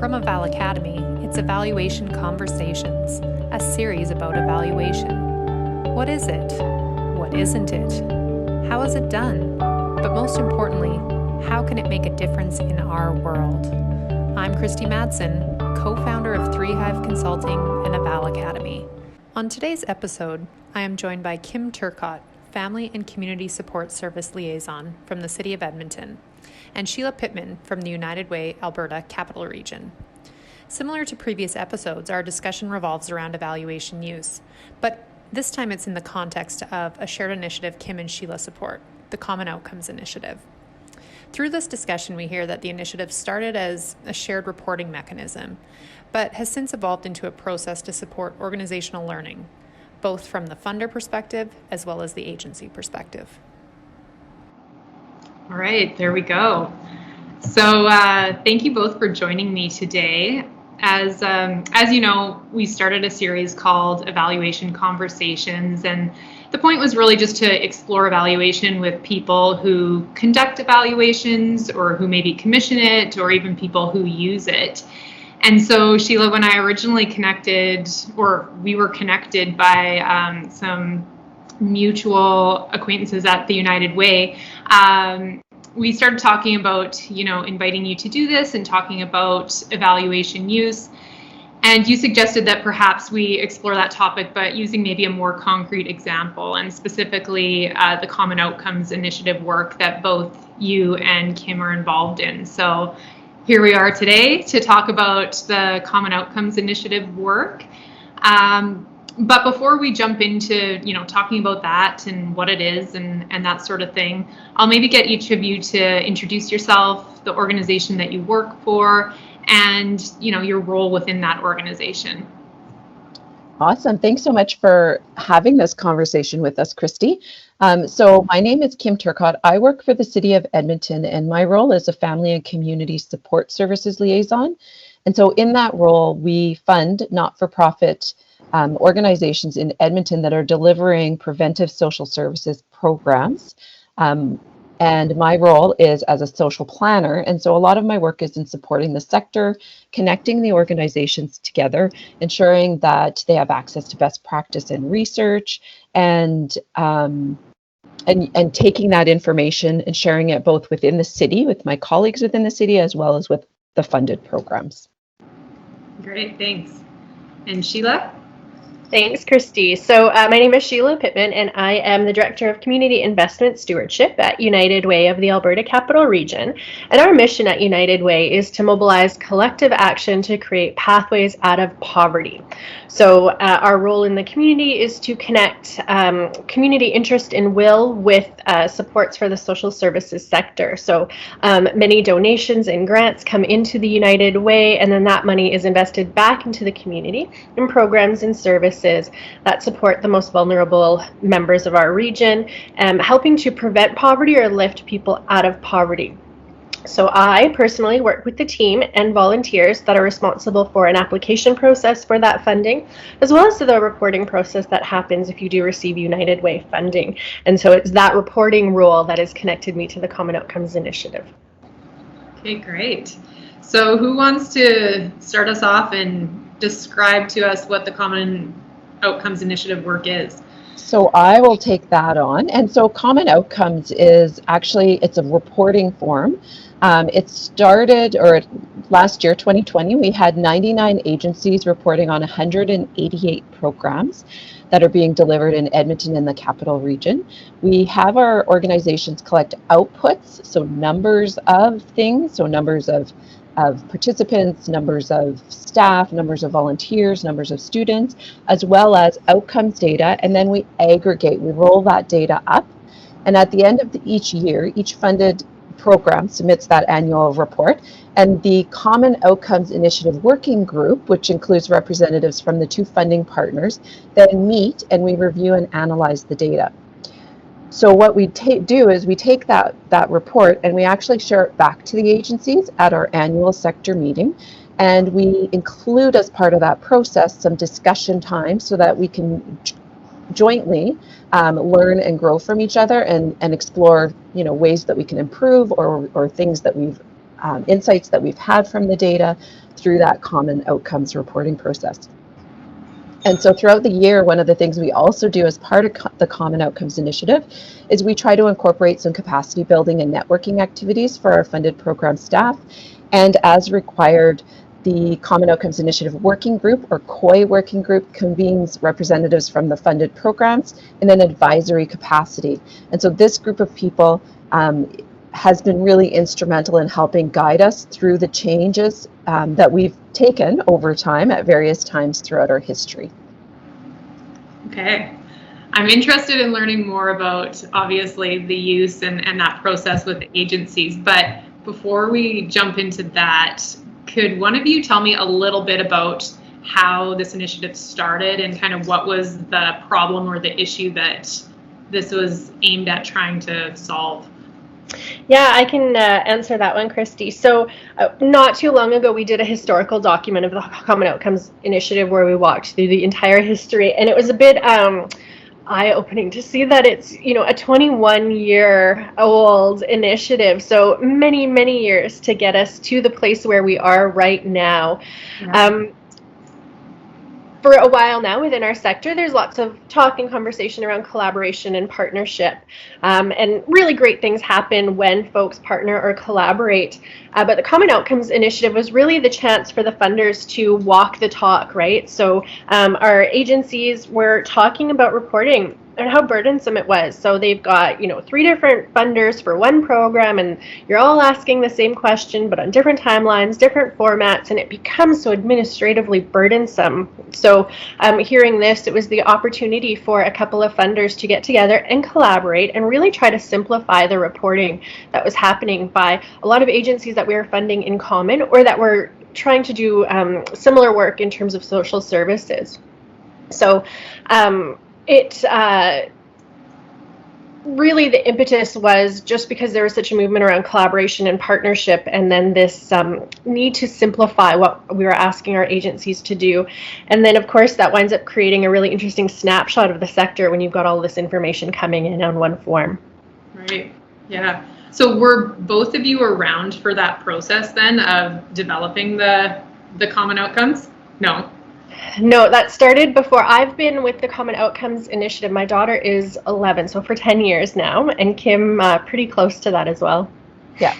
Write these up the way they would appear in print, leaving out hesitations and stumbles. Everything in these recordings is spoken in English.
From Eval Academy, it's Evaluation Conversations, a series about evaluation. What is it? What isn't it? How is it done? But most importantly, how can it make a difference in our world? I'm Kristy Madsen, co-founder of 3 Hive Consulting and Eval Academy. On today's episode, I am joined by Kim Turcotte, Family and Community Support Service Liaison from the City of Edmonton, and Sheilah Pittman from the United Way, Alberta Capital Region. Similar to previous episodes, our discussion revolves around evaluation use, but this time it's in the context of a shared initiative Kim and Sheilah support, the Common Outcomes Initiative. Through this discussion, we hear that the initiative started as a shared reporting mechanism, but has since evolved into a process to support organizational learning, both from the funder perspective as well as the agency perspective. All right, there we go. So thank you both for joining me today. As you know, we started a series called Evaluation Conversations, and the point was really just to explore evaluation with people who conduct evaluations or who maybe commission it or even people who use it. And so, Sheilah, when I originally connected, or we were connected by some mutual acquaintances at the United Way, we started talking about, inviting you to do this and talking about evaluation use. And you suggested that perhaps we explore that topic, but using maybe a more concrete example, and specifically the Common Outcomes Initiative work that both you and Kim are involved in. So here we are today to talk about the Common Outcomes Initiative work. But before we jump into, talking about that and what it is and that sort of thing, I'll maybe get each of you to introduce yourself, the organization that you work for, and, your role within that organization. Awesome. Thanks so much for having this conversation with us, Kristy. So my name is Kim Turcotte. I work for the City of Edmonton, and my role is a Family and Community Support Services Liaison. And so in that role, we fund not-for-profit organizations in Edmonton that are delivering preventive social services programs. And my role is as a social planner. And so a lot of my work is in supporting the sector, connecting the organizations together, ensuring that they have access to best practice and research, and taking that information and sharing it both within the city, with my colleagues within the city, as well as with the funded programs. Great, thanks. And Sheilah? Thanks, Kristy. So my name is Sheilah Pittman, and I am the Director of Community Investment Stewardship at United Way of the Alberta Capital Region. And our mission at United Way is to mobilize collective action to create pathways out of poverty. So our role in the community is to connect community interest and will with supports for the social services sector. So many donations and grants come into the United Way, and then that money is invested back into the community in programs and services that support the most vulnerable members of our region, helping to prevent poverty or lift people out of poverty. So I personally work with the team and volunteers that are responsible for an application process for that funding, as well as the reporting process that happens if you do receive United Way funding. And so it's that reporting role that has connected me to the Common Outcomes Initiative. Okay, great. So who wants to start us off and describe to us what the Common Outcomes Initiative work is? So I will take that on. And so Common Outcomes is actually, it's a reporting form. It started, last year, 2020, we had 99 agencies reporting on 188 programs that are being delivered in Edmonton and the Capital Region. We have our organizations collect outputs, so numbers of things, so numbers of participants, numbers of staff, numbers of volunteers, numbers of students, as well as outcomes data. And then we aggregate, we roll that data up. And at the end of each year, each funded program submits that annual report. And the Common Outcomes Initiative Working Group, which includes representatives from the 2 funding partners, then meet and we review and analyze the data. So what we do is we take that report and we actually share it back to the agencies at our annual sector meeting. And we include as part of that process some discussion time so that we can jointly learn and grow from each other and explore ways that we can improve or things that we've insights that we've had from the data through that common outcomes reporting process. And so throughout the year, one of the things we also do as part of the Common Outcomes Initiative is we try to incorporate some capacity building and networking activities for our funded program staff. And as required, the Common Outcomes Initiative Working Group, or COI Working Group, convenes representatives from the funded programs in an advisory capacity. And so this group of people has been really instrumental in helping guide us through the changes that we've taken over time at various times throughout our history. Okay. I'm interested in learning more about, obviously, the use and that process with the agencies. But before we jump into that, could one of you tell me a little bit about how this initiative started and kind of what was the problem or the issue that this was aimed at trying to solve? Yeah, I can answer that one, Kristy. So not too long ago, we did a historical document of the Common Outcomes Initiative where we walked through the entire history, and it was a bit eye-opening to see that it's, you know, a 21-year-old initiative. So many, many years to get us to the place where we are right now. Yeah. For a while now within our sector, there's lots of talk and conversation around collaboration and partnership. And really great things happen when folks partner or collaborate. But the Common Outcomes Initiative was really the chance for the funders to walk the talk, right? So our agencies were talking about reporting and how burdensome it was. So they've got, you know, 3 different funders for one program, and you're all asking the same question, but on different timelines, different formats, and it becomes so administratively burdensome. So hearing this, it was the opportunity for a couple of funders to get together and collaborate and really try to simplify the reporting that was happening by a lot of agencies that we were funding in common or that were trying to do similar work in terms of social services. So really the impetus was just because there was such a movement around collaboration and partnership, and then this need to simplify what we were asking our agencies to do. And then of course that winds up creating a really interesting snapshot of the sector when you've got all this information coming in on one form. Right, yeah. So were both of you around for that process then of developing the common outcomes? No, that started before. I've been with the Common Outcomes Initiative. My daughter is 11, so for 10 years now, and Kim pretty close to that as well. Yeah.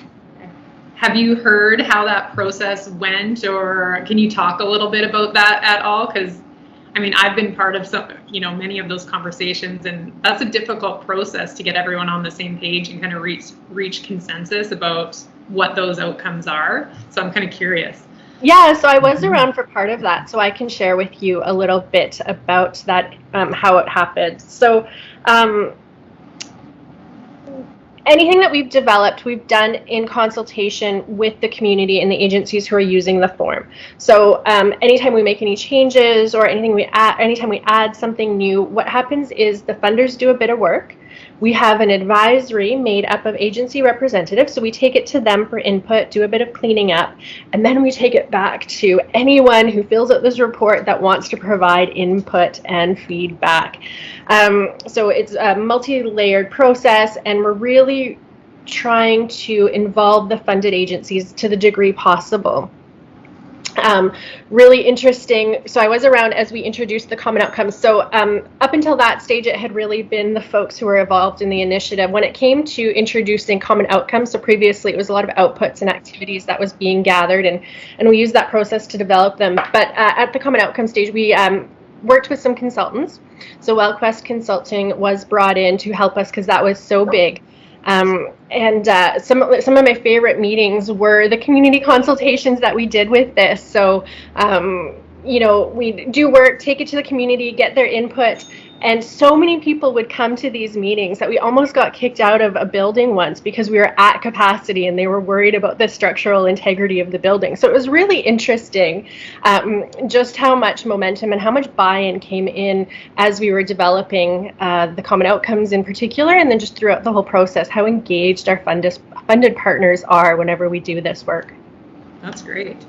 Have you heard how that process went, or can you talk a little bit about that at all? Because, I mean, I've been part of many of those conversations, and that's a difficult process to get everyone on the same page and kind of reach consensus about what those outcomes are. So I'm kind of curious. Yeah, so I was around for part of that, so I can share with you a little bit about that, how it happened. So anything that we've developed, we've done in consultation with the community and the agencies who are using the form. So anytime we make any changes or anytime we add something new, what happens is the funders do a bit of work. We have an advisory made up of agency representatives, so we take it to them for input, do a bit of cleaning up, and then we take it back to anyone who fills out this report that wants to provide input and feedback. So it's a multi-layered process, and we're really trying to involve the funded agencies to the degree possible. Really interesting. So I was around as we introduced the common outcomes. So up until that stage, it had really been the folks who were involved in the initiative. When it came to introducing common outcomes, so previously it was a lot of outputs and activities that was being gathered, and we used that process to develop them. But at the common outcome stage, we worked with some consultants. So WellQuest Consulting was brought in to help us because that was so big. Some of my favorite meetings were the community consultations that we did with this. So, we do work, take it to the community, get their input, and so many people would come to these meetings that we almost got kicked out of a building once because we were at capacity and they were worried about the structural integrity of the building. So it was really interesting just how much momentum and how much buy-in came in as we were developing the common outcomes in particular, and then just throughout the whole process, how engaged our funded partners are whenever we do this work. That's great.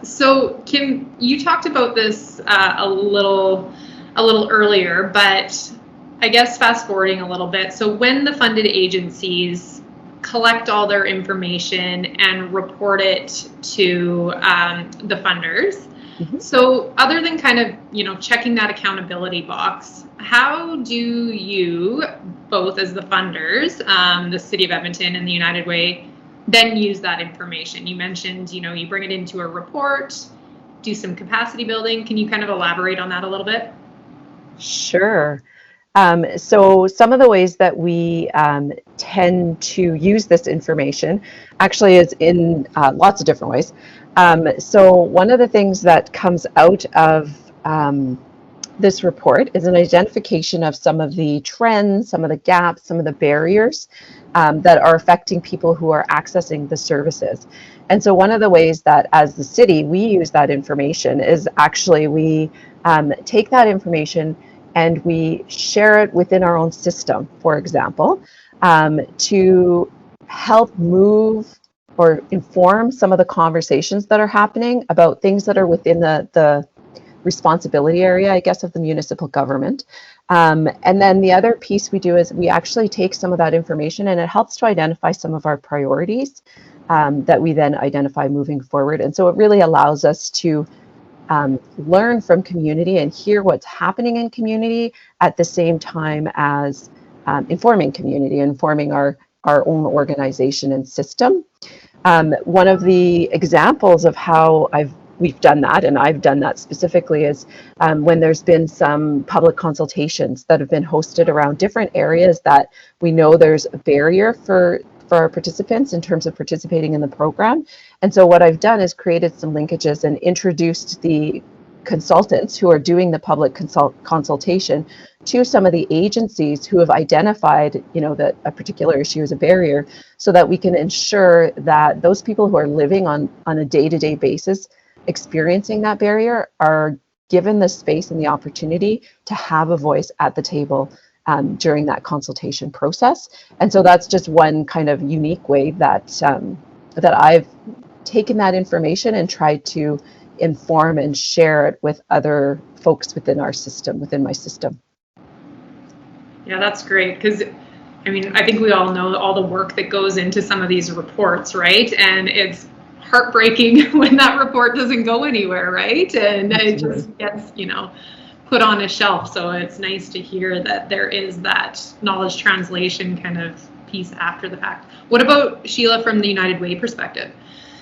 So Kim, you talked about this a little earlier, but I guess fast forwarding a little bit. So when the funded agencies collect all their information and report it to the funders. So other than kind of, checking that accountability box, how do you, both as the funders, the City of Edmonton and the United Way, then use that information? You mentioned, you bring it into a report, do some capacity building. Can you kind of elaborate on that a little bit? Sure. So some of the ways that we tend to use this information actually is in lots of different ways. So one of the things that comes out of this report is an identification of some of the trends, some of the gaps, some of the barriers that are affecting people who are accessing the services. And so one of the ways that as the city we use that information is actually we take that information and we share it within our own system, for example, to help move or inform some of the conversations that are happening about things that are within the responsibility area, I guess, of the municipal government. And then the other piece we do is we actually take some of that information and it helps to identify some of our priorities that we then identify moving forward. And so it really allows us to learn from community and hear what's happening in community at the same time as informing community, informing our own organization and system. One of the examples of how we've done that, and I've done that specifically, is when there's been some public consultations that have been hosted around different areas that we know there's a barrier for our participants in terms of participating in the program. And so what I've done is created some linkages and introduced the consultants who are doing the public consultation to some of the agencies who have identified, that a particular issue is a barrier, so that we can ensure that those people who are living on a day-to-day basis experiencing that barrier are given the space and the opportunity to have a voice at the table during that consultation process. And so that's just one kind of unique way that I've taken that information and tried to inform and share it with other folks within our system, within my system. Yeah, that's great, because I think we all know all the work that goes into some of these reports, right? And it's heartbreaking when that report doesn't go anywhere, right? And it just gets, put on a shelf. So it's nice to hear that there is that knowledge translation kind of piece after the fact. What about, Sheilah, from the United Way perspective?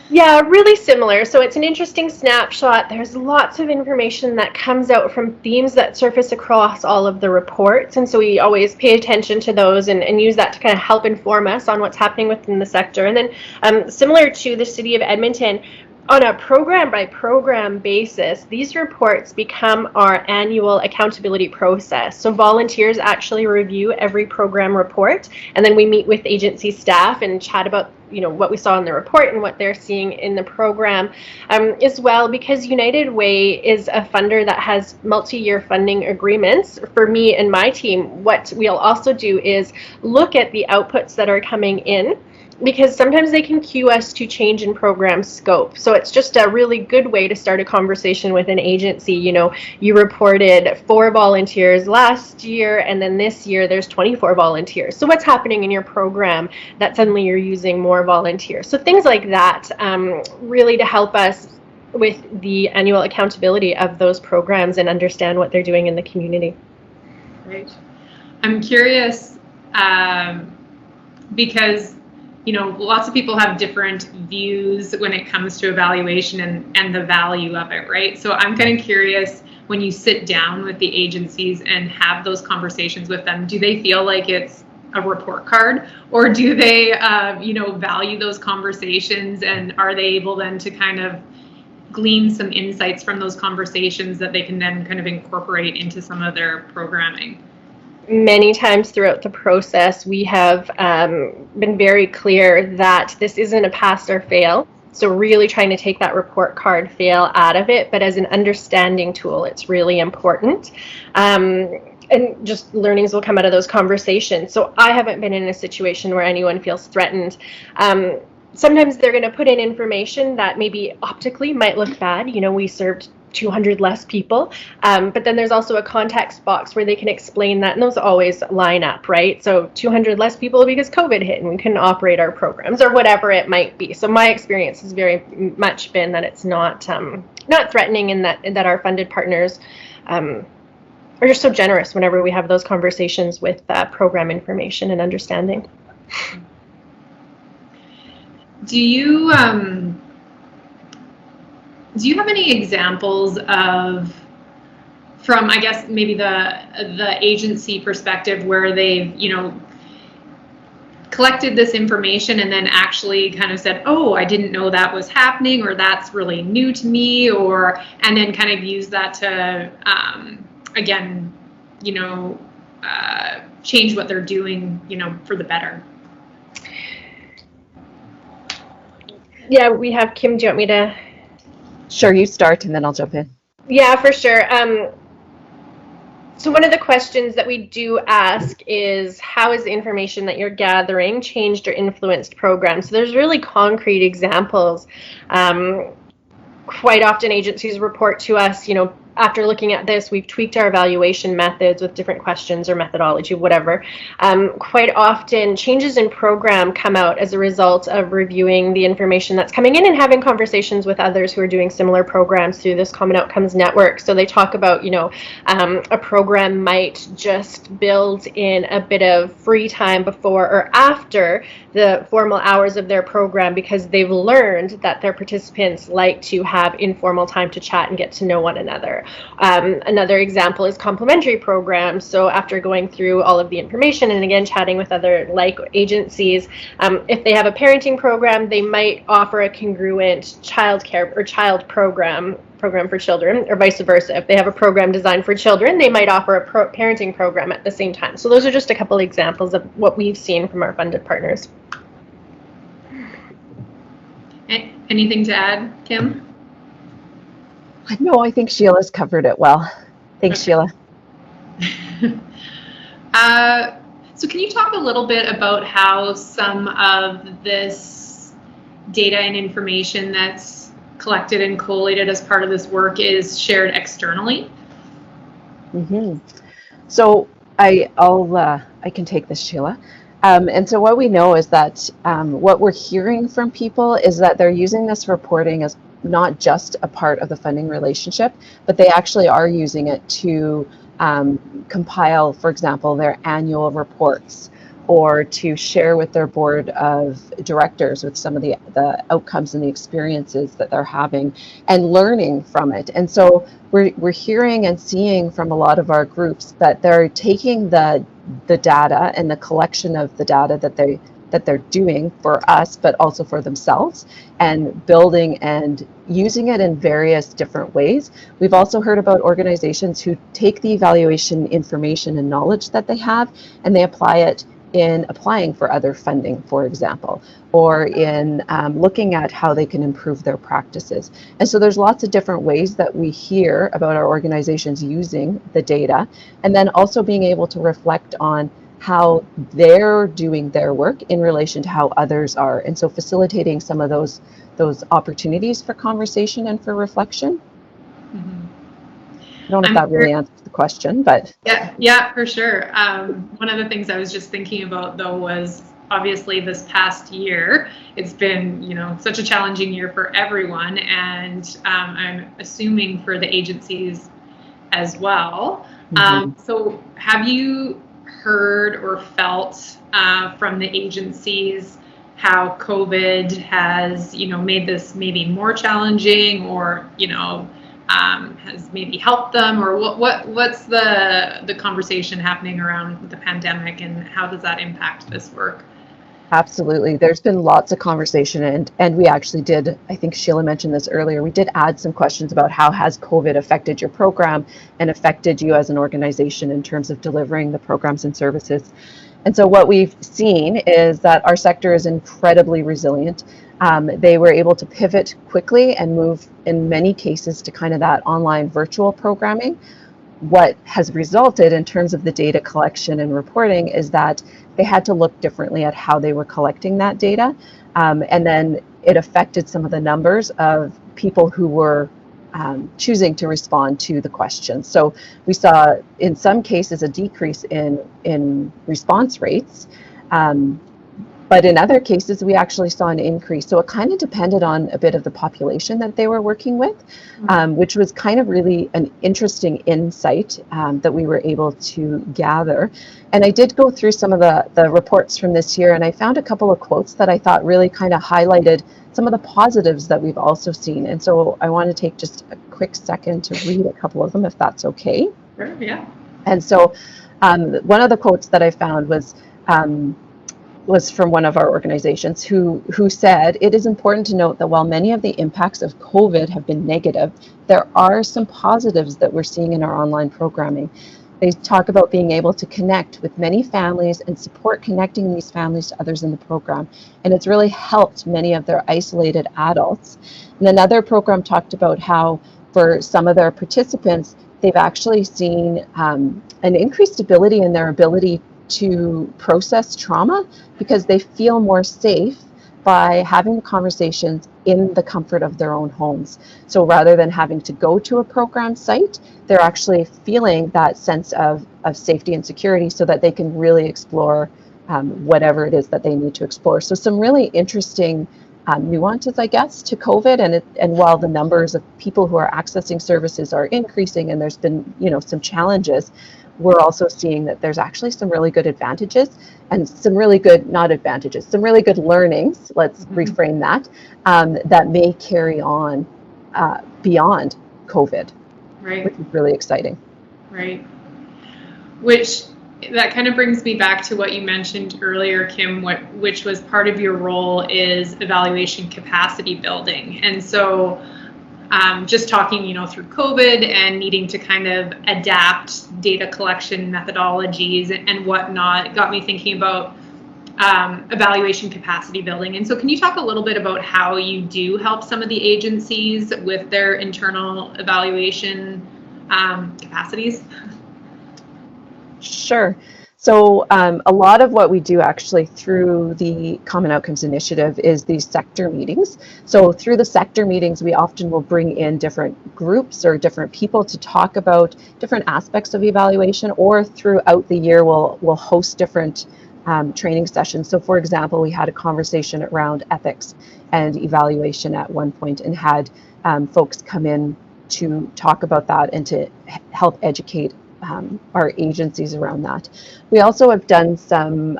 Yeah, really similar. So it's an interesting snapshot. There's lots of information that comes out from themes that surface across all of the reports. And so we always pay attention to those and use that to kind of help inform us on what's happening within the sector. And then similar to the City of Edmonton, on a program by program basis, these reports become our annual accountability process. So volunteers actually review every program report, and then we meet with agency staff and chat about what we saw in the report and what they're seeing in the program as well, because United Way is a funder that has multi-year funding agreements. For me and my team, what we'll also do is look at the outputs that are coming in, because sometimes they can cue us to change in program scope. So it's just a really good way to start a conversation with an agency. You reported 4 volunteers last year, and then this year there's 24 volunteers. So what's happening in your program that suddenly you're using more volunteers? So things like that, really to help us with the annual accountability of those programs and understand what they're doing in the community. Right. I'm curious, because lots of people have different views when it comes to evaluation and the value of it, right? So I'm kind of curious, when you sit down with the agencies and have those conversations with them, do they feel like it's a report card, or do they, value those conversations, and are they able then to kind of glean some insights from those conversations that they can then kind of incorporate into some of their programming? Many times throughout the process, we have been very clear that this isn't a pass or fail. So really trying to take that report card fail out of it, but as an understanding tool, it's really important. And just learnings will come out of those conversations. So I haven't been in a situation where anyone feels threatened. Sometimes they're going to put in information that maybe optically might look bad. We served 200 less people. But then there's also a context box where they can explain that, and those always line up, right? So 200 less people because COVID hit and we couldn't operate our programs, or whatever it might be. So my experience has very much been that it's not threatening, and that our funded partners are just so generous whenever we have those conversations with program information and understanding. Do you have any examples of, from, I guess, maybe the agency perspective, where they've, collected this information and then actually kind of said, oh, I didn't know that was happening, or that's really new to me, and then kind of use that to, again, change what they're doing, for the better? Yeah, we have Kim. Do you want me to? Sure, you start and then I'll jump in. Yeah, for sure. So one of the questions that we do ask is, how has the information that you're gathering changed or influenced programs? So there's really concrete examples. Quite often agencies report to us, after looking at this, we've tweaked our evaluation methods with different questions or methodology, whatever. Quite often, changes in program come out as a result of reviewing the information that's coming in and having conversations with others who are doing similar programs through this Common Outcomes Network. So they talk about, a program might just build in a bit of free time before or after the formal hours of their program, because they've learned that their participants like to have informal time to chat and get to know one another. Another example is complementary programs. So after going through all of the information and again chatting with other like agencies, if they have a parenting program, they might offer a congruent childcare or child program for children, or vice versa. If they have a program designed for children, they might offer a parenting program at the same time. So those are just a couple examples of what we've seen from our funded partners. Anything to add, Kim? No, I think Sheilah's covered it well. Thanks, Sheilah. So can you talk a little bit about how some of this data and information that's collected and collated as part of this work is shared externally? Mm-hmm. So I can take this, Sheilah. And so what we know is that what we're hearing from people is that they're using this reporting as not just a part of the funding relationship, but they actually are using it to compile, for example, their annual reports, or to share with their board of directors with some of the outcomes and the experiences that they're having and learning from it. And so we're hearing and seeing from a lot of our groups that they're taking the data and the collection of the data that they're doing for us, but also for themselves, and building and using it in various different ways. We've also heard about organizations who take the evaluation information and knowledge that they have, and they apply it in applying for other funding, for example, or in looking at how they can improve their practices. And so there's lots of different ways that we hear about our organizations using the data, and then also being able to reflect on how they're doing their work in relation to how others are. And so facilitating some of those opportunities for conversation and for reflection. Mm-hmm. I don't know if that really answers the question, but. Yeah, for sure. One of the things I was just thinking about, though, was obviously this past year, it's been, such a challenging year for everyone. And I'm assuming for the agencies as well. Mm-hmm. So have you heard or felt from the agencies how COVID has, made this maybe more challenging, or, has maybe helped them, or what's the conversation happening around the pandemic, and how does that impact this work? Absolutely. There's been lots of conversation, and we actually did, I think Sheilah mentioned this earlier, we did add some questions about how has COVID affected your program and affected you as an organization in terms of delivering the programs and services. And so what we've seen is that our sector is incredibly resilient. They were able to pivot quickly and move in many cases to kind of that online virtual programming. What has resulted in terms of the data collection and reporting is that they had to look differently at how they were collecting that data. And then it affected some of the numbers of people who were choosing to respond to the questions. So we saw in some cases a decrease in response rates, but in other cases we actually saw an increase. So it kind of depended on a bit of the population that they were working with, which was kind of really an interesting insight that we were able to gather. And I did go through some of the reports from this year, and I found a couple of quotes that I thought really kind of highlighted some of the positives that we've also seen. And so I want to take just a quick second to read a couple of them, if that's okay. Sure, yeah. And so one of the quotes that I found was from one of our organizations who said, "It is important to note that while many of the impacts of COVID have been negative, there are some positives that we're seeing in our online programming." They talk about being able to connect with many families and support connecting these families to others in the program. And it's really helped many of their isolated adults. And another program talked about how for some of their participants, they've actually seen an increased ability in their ability to process trauma because they feel more safe by having the conversations in the comfort of their own homes. So rather than having to go to a program site, they're actually feeling that sense of safety and security so that they can really explore whatever it is that they need to explore. So some really interesting nuances, I guess, to COVID. And while the numbers of people who are accessing services are increasing and there's been, some challenges, we're also seeing that there's actually some really good advantages and some really good, not advantages, some really good learnings, let's reframe that, that may carry on beyond COVID, right, which is really exciting. Right. Which, that kind of brings me back to what you mentioned earlier, Kim, which was part of your role is evaluation capacity building. And so just talking, through COVID and needing to kind of adapt data collection methodologies and whatnot, got me thinking about evaluation capacity building. And so can you talk a little bit about how you do help some of the agencies with their internal evaluation capacities? Sure. So a lot of what we do actually through the Common Outcomes Initiative is these sector meetings. So through the sector meetings, we often will bring in different groups or different people to talk about different aspects of evaluation, or throughout the year, we'll host different training sessions. So for example, we had a conversation around ethics and evaluation at one point and had folks come in to talk about that and to help educate our agencies around that. We also have done some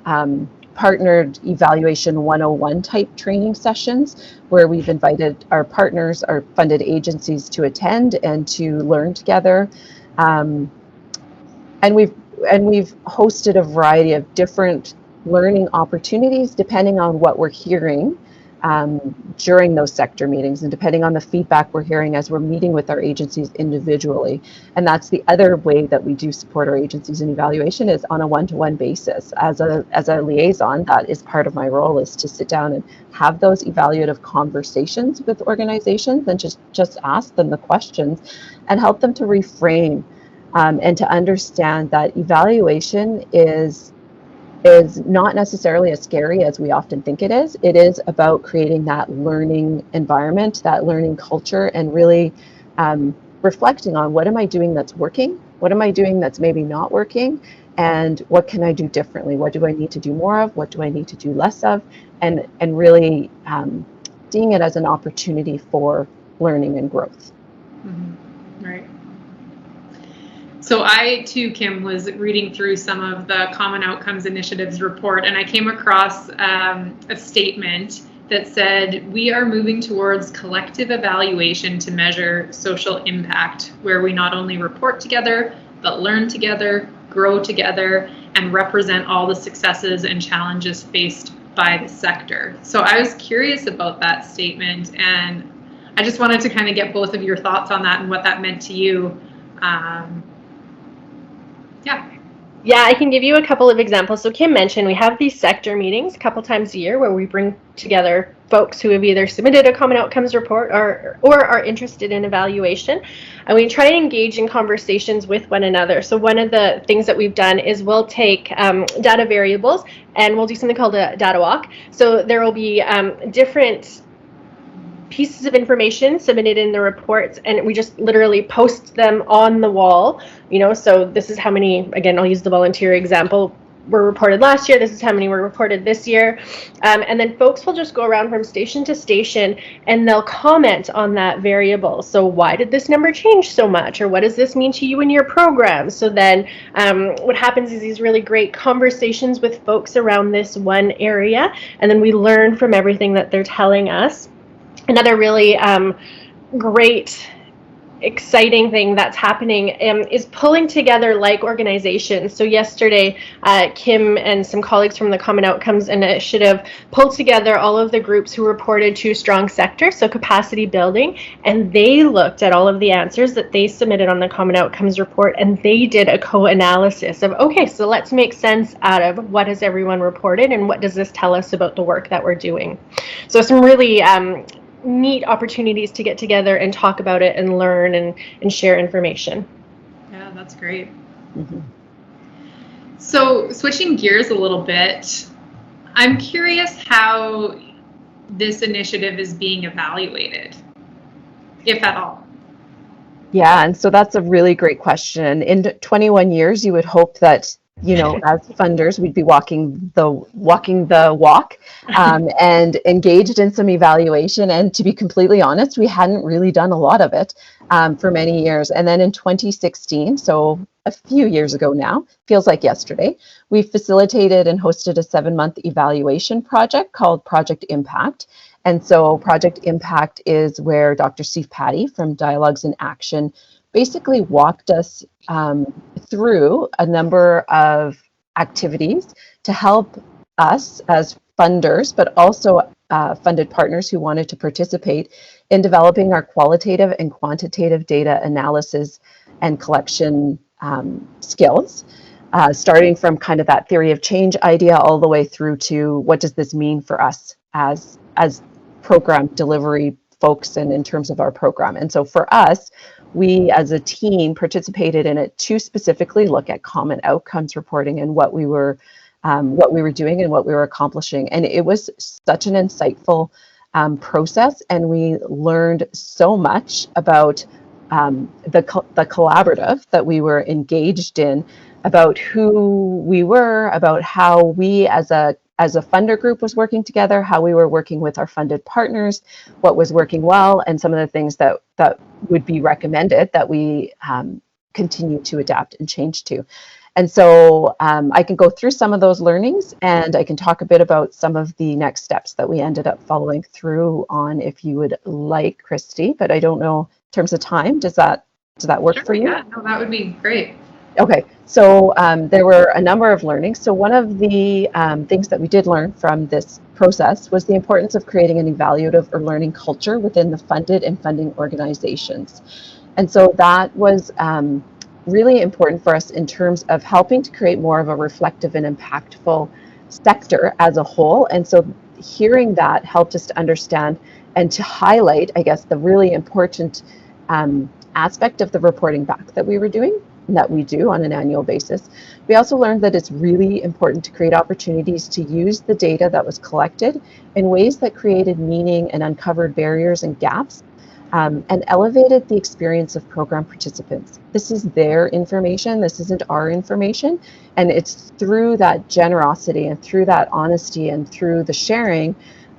partnered evaluation 101 type training sessions where we've invited our partners, our funded agencies to attend and to learn together. And we've hosted a variety of different learning opportunities depending on what we're hearing during those sector meetings and depending on the feedback we're hearing as we're meeting with our agencies individually. And that's the other way that we do support our agencies in evaluation is on a one-to-one basis. As a liaison, that is part of my role, is to sit down and have those evaluative conversations with organizations and just ask them the questions and help them to reframe and to understand that evaluation is not necessarily as scary as we often think it is. It is about creating that learning environment, that learning culture, and really reflecting on what am I doing that's working? What am I doing that's maybe not working? And what can I do differently? What do I need to do more of? What do I need to do less of? And really seeing it as an opportunity for learning and growth. Mm-hmm. Right. So I, too, Kim, was reading through some of the Common Outcomes Initiative's report, and I came across a statement that said, "We are moving towards collective evaluation to measure social impact, where we not only report together, but learn together, grow together, and represent all the successes and challenges faced by the sector." So I was curious about that statement, and I just wanted to kind of get both of your thoughts on that and what that meant to you. Yeah, I can give you a couple of examples. So Kim mentioned we have these sector meetings a couple times a year where we bring together folks who have either submitted a Common Outcomes report or are interested in evaluation. And we try to engage in conversations with one another. So one of the things that we've done is we'll take data variables and we'll do something called a data walk. So there will be different pieces of information submitted in the reports, and we just literally post them on the wall. So this is how many, again, I'll use the volunteer example, were reported last year, this is how many were reported this year. And then folks will just go around from station to station and they'll comment on that variable. So why did this number change so much? Or what does this mean to you in your program? So then what happens is these really great conversations with folks around this one area, and then we learn from everything that they're telling us. Another really great, exciting thing that's happening is pulling together like organizations. So yesterday, Kim and some colleagues from the Common Outcomes Initiative pulled together all of the groups who reported to Strong Sector, so capacity building, and they looked at all of the answers that they submitted on the Common Outcomes report, and they did a co-analysis of, okay, so let's make sense out of what has everyone reported and what does this tell us about the work that we're doing. So some really neat opportunities to get together and talk about it and learn and share information. Yeah, that's great. Mm-hmm. So switching gears a little bit, I'm curious how this initiative is being evaluated, if at all. Yeah, and so that's a really great question. In 21 years, you would hope that, as funders, we'd be walking the walk and engaged in some evaluation. And to be completely honest, we hadn't really done a lot of it for many years. And then in 2016, so a few years ago now, feels like yesterday, we facilitated and hosted a 7-month evaluation project called Project Impact. And so Project Impact is where Dr. Steve Patty from Dialogues in Action basically walked us through a number of activities to help us as funders, but also funded partners who wanted to participate in developing our qualitative and quantitative data analysis and collection skills, starting from kind of that theory of change idea all the way through to what does this mean for us as program delivery folks and in terms of our program. And so for us, we as a team participated in it to specifically look at common outcomes reporting and what we were doing and what we were accomplishing. And it was such an insightful process, and we learned so much about the collaborative that we were engaged in, about who we were, about how we as a funder group was working together, how we were working with our funded partners, what was working well, and some of the things that would be recommended that we continue to adapt and change to. And so I can go through some of those learnings, and I can talk a bit about some of the next steps that we ended up following through on, if you would like, Kristy. But I don't know, in terms of time, does that work Sure, for you? Yeah, no, that would be great. Okay, so there were a number of learnings. So one of the things that we did learn from this process was the importance of creating an evaluative or learning culture within the funded and funding organizations. And so that was really important for us in terms of helping to create more of a reflective and impactful sector as a whole. And so hearing that helped us to understand and to highlight, I guess, the really important aspect of the reporting back that we were doing, and that we do on an annual basis. We also learned that it's really important to create opportunities to use the data that was collected in ways that created meaning and uncovered barriers and gaps, and elevated the experience of program participants. This is their information, this isn't our information, and it's through that generosity and through that honesty and through the sharing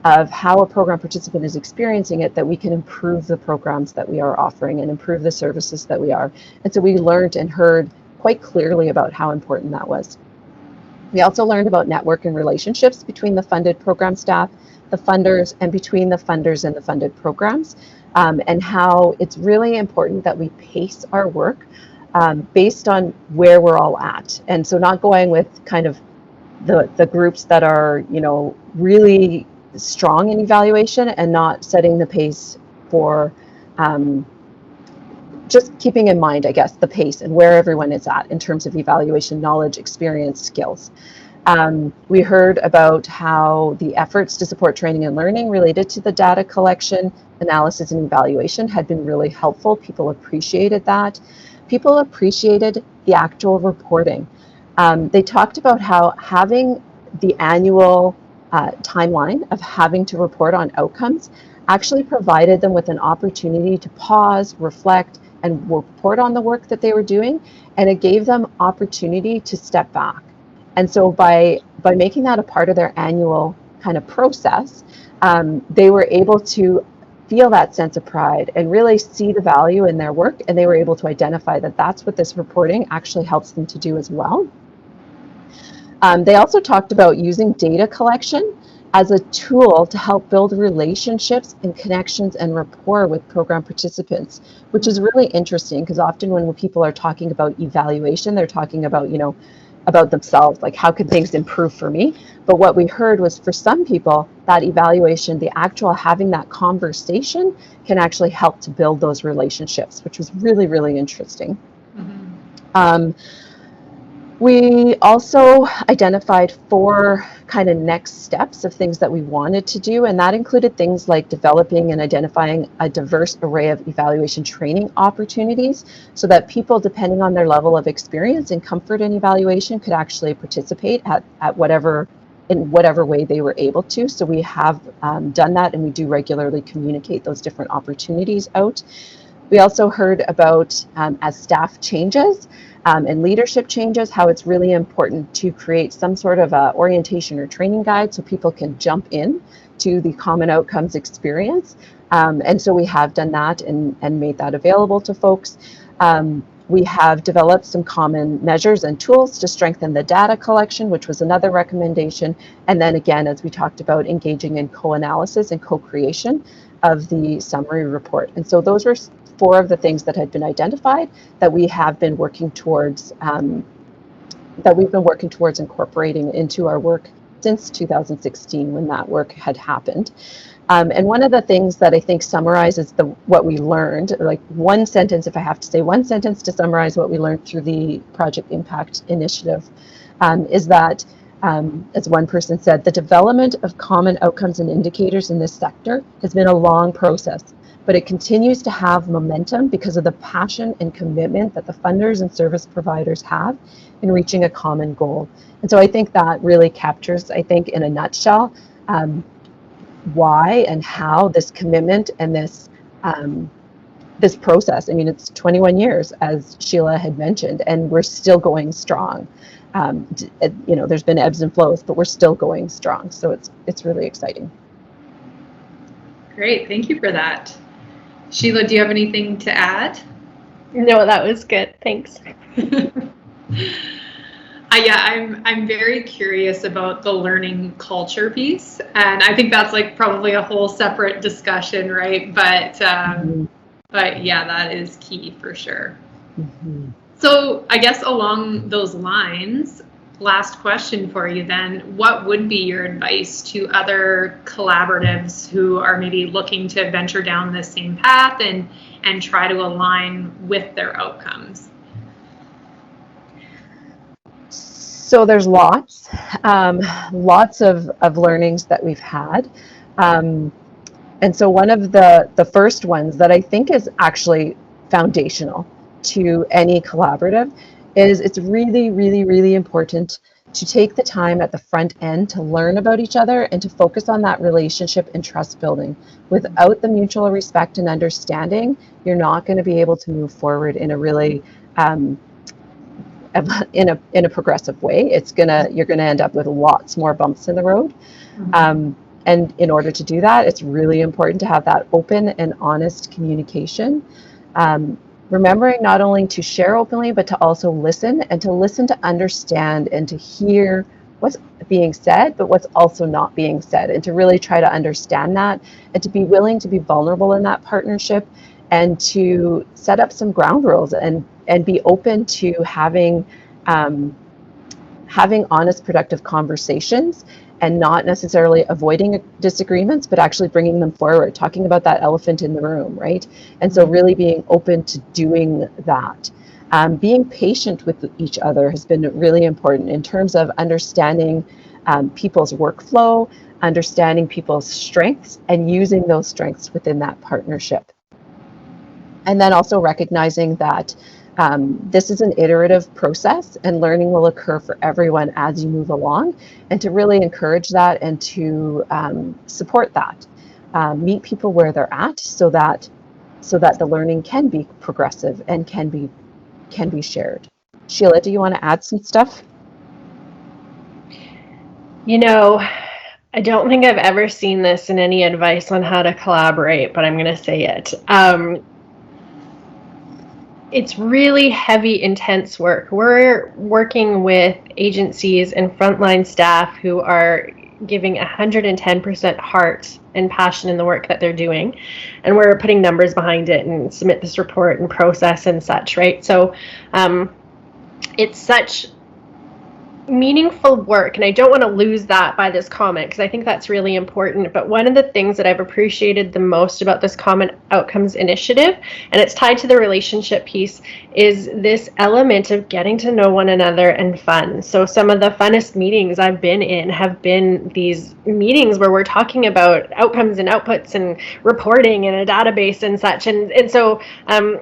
of how a program participant is experiencing it that we can improve the programs that we are offering and improve the services that we are. And so we learned and heard quite clearly about how important that was. We also learned about network and relationships between the funded program staff, the funders, and between the funders and the funded programs, and how it's really important that we pace our work based on where we're all at. And so not going with kind of the groups that are, really strong in evaluation and not setting the pace for just keeping in mind, I guess, the pace and where everyone is at in terms of evaluation, knowledge, experience, skills. We heard about how the efforts to support training and learning related to the data collection, analysis, and evaluation had been really helpful. People appreciated that. People appreciated the actual reporting. They talked about how having the annual timeline of having to report on outcomes actually provided them with an opportunity to pause, reflect, and report on the work that they were doing, and it gave them opportunity to step back. And so by making that a part of their annual kind of process, they were able to feel that sense of pride and really see the value in their work, and they were able to identify that that's what this reporting actually helps them to do as well. They also talked about using data collection as a tool to help build relationships and connections and rapport with program participants, which is really interesting because often when people are talking about evaluation, they're talking about, about themselves, like how can things improve for me? But what we heard was for some people, that evaluation, the actual having that conversation can actually help to build those relationships, which was really, really interesting. Mm-hmm. We also identified 4 kind of next steps of things that we wanted to do, and that included things like developing and identifying a diverse array of evaluation training opportunities so that people, depending on their level of experience and comfort in evaluation, could actually participate in whatever way they were able to. So we have done that, and we do regularly communicate those different opportunities out. We also heard about, as staff changes, and leadership changes, how it's really important to create some sort of orientation or training guide so people can jump in to the common outcomes experience. And so we have done that and made that available to folks. We have developed some common measures and tools to strengthen the data collection, which was another recommendation. And then again, as we talked about, engaging in co-analysis and co-creation of the summary report. And so those were 4 of the things that had been identified that we have been working towards, incorporating into our work since 2016 when that work had happened. And one of the things that I think summarizes what we learned, like one sentence, if I have to say one sentence to summarize what we learned through the Project Impact Initiative, is that, as one person said, the development of common outcomes and indicators in this sector has been a long process, but it continues to have momentum because of the passion and commitment that the funders and service providers have in reaching a common goal. And so I think that really captures, I think, in a nutshell, why and how this commitment and this process, I mean, it's 21 years, as Sheilah had mentioned, and we're still going strong. There's been ebbs and flows, but we're still going strong. So it's really exciting. Great, thank you for that. Sheilah, do you have anything to add? No, that was good. Thanks. I'm very curious about the learning culture piece, and I think that's like probably a whole separate discussion, right? But yeah, that is key for sure. Mm-hmm. So I guess along those lines, last question for you then, what would be your advice to other collaboratives who are maybe looking to venture down this same path and try to align with their outcomes? So there's lots of learnings that we've had. And so one of the first ones that I think is actually foundational to any collaborative is it's really, really, really important to take the time at the front end to learn about each other and to focus on that relationship and trust building. Without the mutual respect and understanding, you're not going to be able to move forward in a really in a progressive way. You're gonna end up with lots more bumps in the road. Mm-hmm. And in order to do that, it's really important to have that open and honest communication. Remembering not only to share openly, but to also listen, and to listen to understand and to hear what's being said, but what's also not being said, and to really try to understand that, and to be willing to be vulnerable in that partnership, and to set up some ground rules and be open to having honest, productive conversations, and not necessarily avoiding disagreements, but actually bringing them forward, talking about that elephant in the room, right? And so really being open to doing that. Being patient with each other has been really important in terms of understanding people's workflow, understanding people's strengths, and using those strengths within that partnership. And then also recognizing that this is an iterative process, and learning will occur for everyone as you move along, and to really encourage that and to support that. meet people where they're at, so that the learning can be progressive and can be shared. Sheilah, do you want to add some stuff? I don't think I've ever seen this in any advice on how to collaborate, but I'm going to say it. It's really heavy, intense work. We're working with agencies and frontline staff who are giving 110% heart and passion in the work that they're doing. And we're putting numbers behind it and submit this report and process and such, right? So it's such meaningful work, and I don't want to lose that by this comment because I think that's really important. But one of the things that I've appreciated the most about this Common Outcomes initiative, and it's tied to the relationship piece, is this element of getting to know one another and fun. So some of the funnest meetings I've been in have been these meetings where we're talking about outcomes and outputs and reporting in a database and such. And so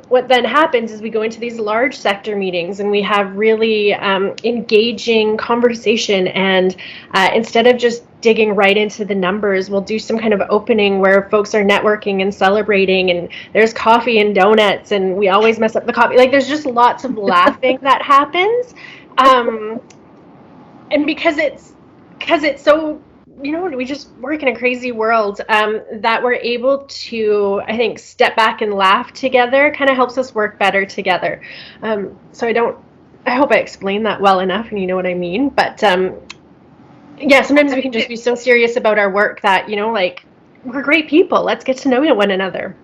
what then happens is we go into these large sector meetings and we have really engaging conversation, and instead of just digging right into the numbers, we'll do some kind of opening where folks are networking and celebrating, and there's coffee and donuts, and we always mess up the coffee. Like, there's just lots of laughing that happens, and because it's so, we just work in a crazy world, that we're able to, I think, step back and laugh together kind of helps us work better together. So I hope I explained that well enough and you know what I mean. But yeah, sometimes we can just be so serious about our work that, we're great people. Let's get to know one another.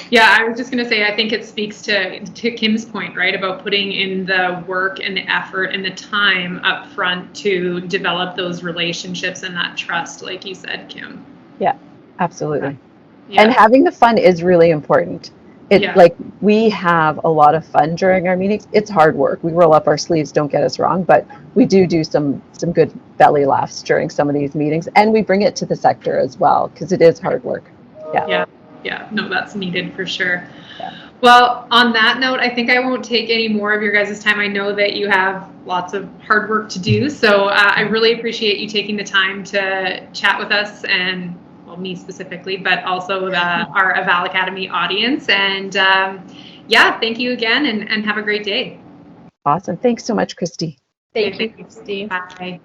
Yeah, I was just going to say, I think it speaks to Kim's point, right, about putting in the work and the effort and the time up front to develop those relationships and that trust, like you said, Kim. Yeah, absolutely. Yeah. And having the fun is really important. Like, we have a lot of fun during our meetings. It's hard work. We roll up our sleeves, don't get us wrong, but we do some good belly laughs during some of these meetings, and we bring it to the sector as well, because it is hard work. Yeah, no, that's needed for sure. Yeah. Well, on that note, I think I won't take any more of your guys' time. I know that you have lots of hard work to do, so I really appreciate you taking the time to chat with us, and me specifically, but also our Eval Academy audience. And thank you again, and have a great day. Awesome. Thanks so much, Kristy. Thank you, Kristy. Bye.